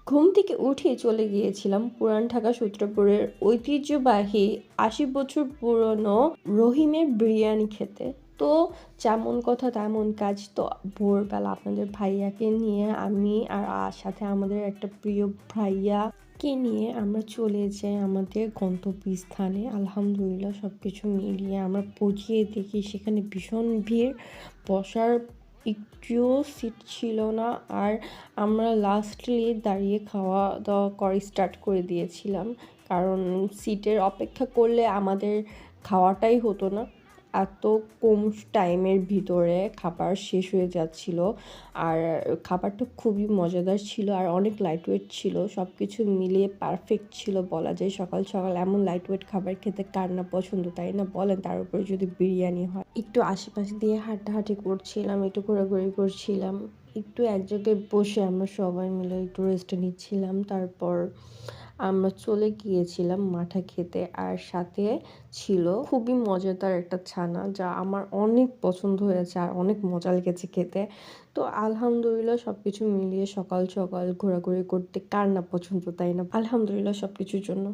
ঘুম থেকে উঠে চলে গিয়েছিলাম পুরান ঢাকা সূত্রপুরের ঐতিহ্যবাহী ৮০ বছর পুরনো রহিমের বিরিয়ানি খেতে। তো যেমন কথা তেমন কাজ। তো ভোরবেলা আপনাদের ভাইয়াকে নিয়ে আমি আর সাথে আমাদের একটা প্রিয় ভাইয়াকে নিয়ে আমরা চলে যাই আমাদের গন্তব্যস্থানে। আলহামদুলিল্লাহ সব কিছু মিলিয়ে আমরা পৌঁছিয়ে দেখি সেখানে ভীষণ ভিড়, বসার একটুও সিট ছিল না। আর আমরা লাস্টলি দাঁড়িয়ে খাওয়া দাওয়া করে স্টার্ট করে দিয়েছিলাম, কারণ সিটের অপেক্ষা করলে আমাদের খাওয়াটাই হতো না। এত কম টাইমের ভিতরে খাবার শেষ হয়ে যাচ্ছিল। আর খাবারটা খুবই মজাদার ছিল আর অনেক লাইট ওয়েট ছিল, সব কিছু মিলিয়ে পারফেক্ট ছিল বলা যায়। সকাল সকাল এমন লাইট ওয়েট খাবার খেতে কার না পছন্দ, তাই না বলেন? তার উপরে যদি বিরিয়ানি হয়। একটু আশেপাশে দিয়ে হাঁটাহাঁটি করছিলাম, একটু ঘোরাঘুরি করছিলাম, একটু এক জায়গায় বসে আমরা সবাই মিলে একটু রেস্ট নিচ্ছিলাম। তারপর আমরা চলে গিয়েছিলাম মাঠা খেতে, আর সাথে ছিল খুবই মজাদার একটা ছানা যা আমার অনেক পছন্দ হয়েছে আর অনেক মজা লেগেছে খেতে। তো আলহামদুলিল্লাহ সব কিছু মিলিয়ে সকাল সকাল ঘোরাঘুরি করতে কার না পছন্দ, তাই না? আলহামদুলিল্লাহ সব কিছুর জন্য।